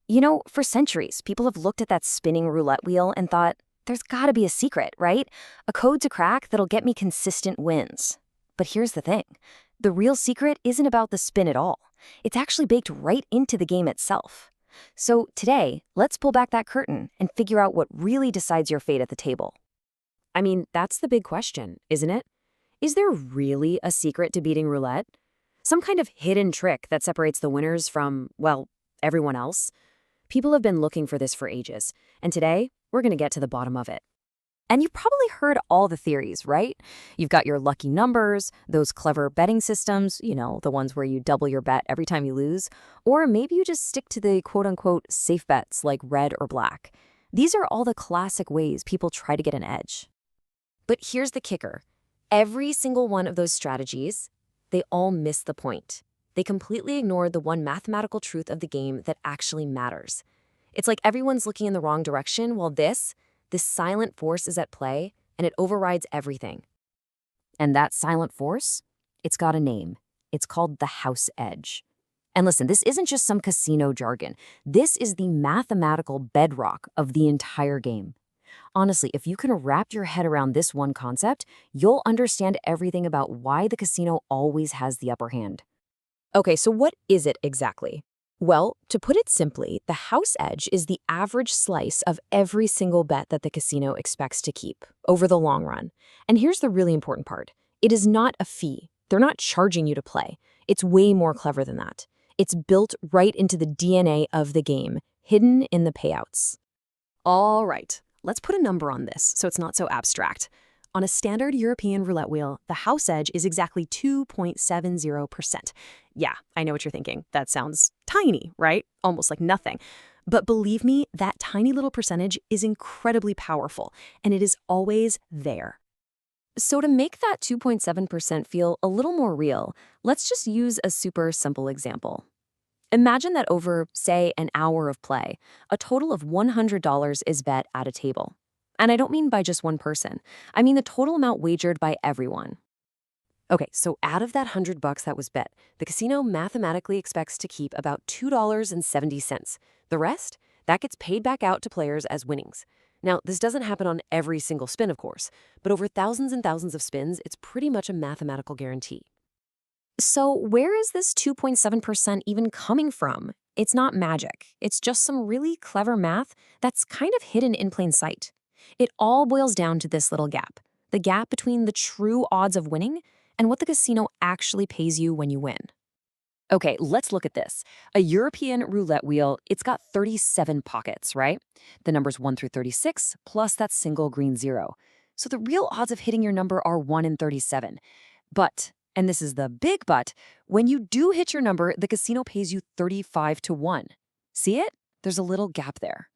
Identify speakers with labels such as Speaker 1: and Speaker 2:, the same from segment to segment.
Speaker 1: For centuries, people have looked at that spinning roulette wheel and thought, there's gotta be a secret, right? A code to crack that'll get me consistent wins. But here's the thing. The real secret isn't about the spin at all. It's actually baked right into the game itself. So today, let's pull back that curtain and figure out what really decides your fate at the table.
Speaker 2: I mean, that's the big question, isn't it? Is there really a secret to beating roulette? Some kind of hidden trick that separates the winners from, well, everyone else? People have been looking for this for ages, and today, we're going to get to the bottom of it.
Speaker 1: And you've probably heard all the theories, right? You've got your lucky numbers, those clever betting systems, the ones where you double your bet every time you lose, or maybe you just stick to the quote-unquote safe bets like red or black. These are all the classic ways people try to get an edge. But here's the kicker. Every single one of those strategies, they all miss the point. They completely ignore the one mathematical truth of the game that actually matters. It's like everyone's looking in the wrong direction while this silent force is at play, and it overrides everything. And that silent force? It's got a name. It's called the house edge. And listen, this isn't just some casino jargon. This is the mathematical bedrock of the entire game. Honestly, if you can wrap your head around this one concept, you'll understand everything about why the casino always has the upper hand.
Speaker 2: Okay, so what is it exactly? Well, to put it simply, the house edge is the average slice of every single bet that the casino expects to keep over the long run. And here's the really important part. It is not a fee. They're not charging you to play. It's way more clever than that. It's built right into the DNA of the game, hidden in the payouts. All right, let's put a number on this so it's not so abstract. On a standard European roulette wheel, the house edge is exactly 2.70%. Yeah, I know what you're thinking. That sounds tiny, right? Almost like nothing. But believe me, that tiny little percentage is incredibly powerful, and it is always there.
Speaker 1: So to make that 2.7% feel a little more real, let's just use a super simple example. Imagine that over, say, an hour of play, a total of $100 is bet at a table. And I don't mean by just one person. I mean the total amount wagered by everyone. Okay, so out of that $100 that was bet, the casino mathematically expects to keep about $2.70. The rest, that gets paid back out to players as winnings. Now, this doesn't happen on every single spin, of course, but over thousands and thousands of spins, it's pretty much a mathematical guarantee. So where is this 2.7% even coming from? It's not magic. It's just some really clever math that's kind of hidden in plain sight. It all boils down to this little gap, the gap between the true odds of winning and what the casino actually pays you when you win. Okay, let's look at this. A European roulette wheel, it's got 37 pockets, right? The numbers 1 through 36, plus that single green zero. So the real odds of hitting your number are 1 in 37. But, and this is the big but, when you do hit your number, the casino pays you 35 to 1. See it? There's a little gap there.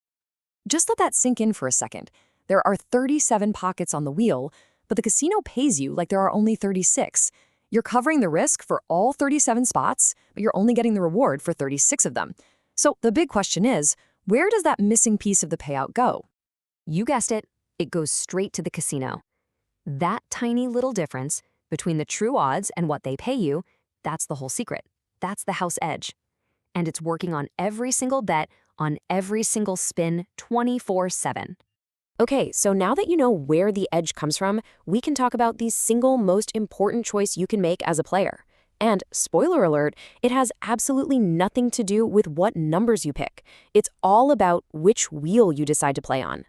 Speaker 1: Just let that sink in for a second. There are 37 pockets on the wheel, but the casino pays you like there are only 36. You're covering the risk for all 37 spots, but you're only getting the reward for 36 of them. So the big question is, where does that missing piece of the payout go? You guessed it, it goes straight to the casino. That tiny little difference between the true odds and what they pay you, that's the whole secret. That's the house edge. And it's working on every single bet, on every single spin, 24/7. Okay, so now that you know where the edge comes from, we can talk about the single most important choice you can make as a player. And spoiler alert, it has absolutely nothing to do with what numbers you pick. It's all about which wheel you decide to play on.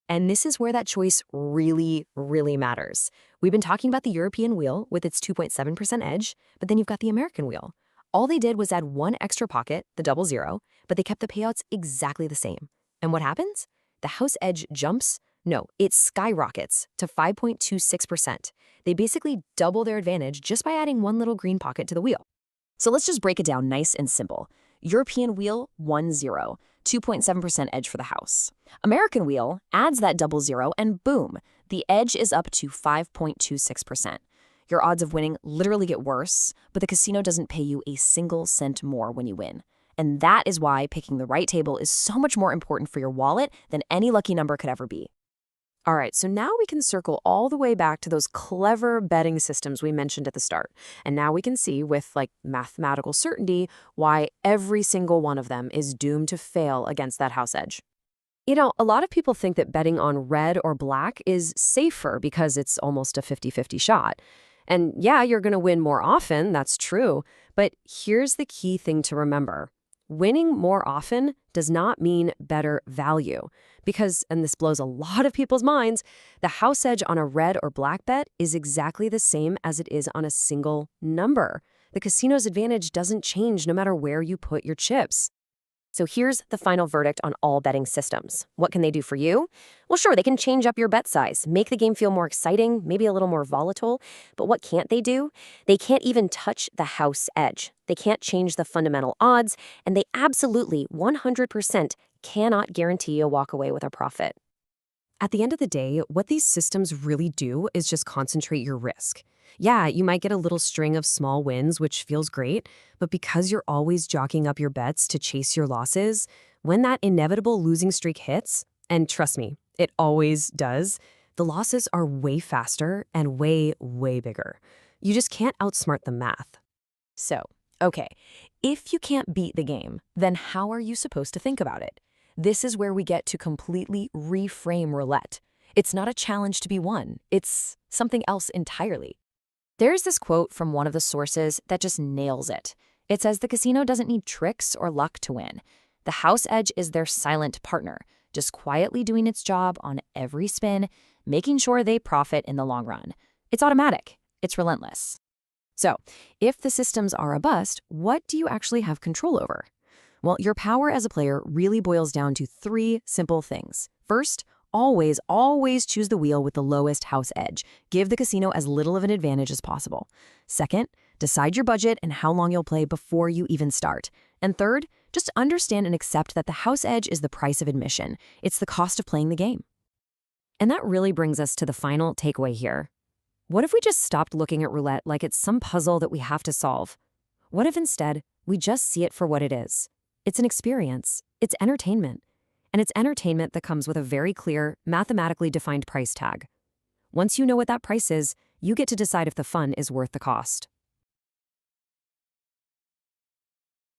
Speaker 1: And this is where that choice really, really matters. We've been talking about the European wheel with its 2.7% edge, but then you've got the American wheel. All they did was add one extra pocket, the double zero, but they kept the payouts exactly the same. And what happens? The house edge jumps, no, it skyrockets to 5.26%. They basically double their advantage just by adding one little green pocket to the wheel. So let's just break it down nice and simple. European wheel, 1-0, 2.7% edge for the house. American wheel adds that double zero and boom, the edge is up to 5.26%. Your odds of winning literally get worse, but the casino doesn't pay you a single cent more when you win. And that is why picking the right table is so much more important for your wallet than any lucky number could ever be.
Speaker 2: All right, so now we can circle all the way back to those clever betting systems we mentioned at the start. And now we can see with mathematical certainty why every single one of them is doomed to fail against that house edge. A lot of people think that betting on red or black is safer because it's almost a 50-50 shot. And yeah, you're going to win more often, that's true. But here's the key thing to remember. Winning more often does not mean better value. Because, and this blows a lot of people's minds, the house edge on a red or black bet is exactly the same as it is on a single number. The casino's advantage doesn't change no matter where you put your chips. So here's the final verdict on all betting systems. What can they do for you? Well, sure, they can change up your bet size, make the game feel more exciting, maybe a little more volatile. But what can't they do? They can't even touch the house edge. They can't change the fundamental odds, and they absolutely 100% cannot guarantee a walk away with a profit. At the end of the day, what these systems really do is just concentrate your risk. Yeah, you might get a little string of small wins, which feels great, but because you're always jockeying up your bets to chase your losses, when that inevitable losing streak hits, and trust me, it always does, the losses are way faster and way, way bigger. You just can't outsmart the math. So, okay, if you can't beat the game, then how are you supposed to think about it? This is where we get to completely reframe roulette. It's not a challenge to be won. It's something else entirely. There's this quote from one of the sources that just nails it. It says the casino doesn't need tricks or luck to win. The house edge is their silent partner, just quietly doing its job on every spin, making sure they profit in the long run. It's automatic. It's relentless. So, if the systems are a bust, what do you actually have control over? Well, your power as a player really boils down to three simple things. First, always, always choose the wheel with the lowest house edge. Give the casino as little of an advantage as possible. Second, decide your budget and how long you'll play before you even start. And third, just understand and accept that the house edge is the price of admission. It's the cost of playing the game. And that really brings us to the final takeaway here. What if we just stopped looking at roulette like it's some puzzle that we have to solve? What if instead we just see it for what it is? It's an experience. It's entertainment. And it's entertainment that comes with a very clear, mathematically defined price tag. Once you know what that price is, you get to decide if the fun is worth the cost.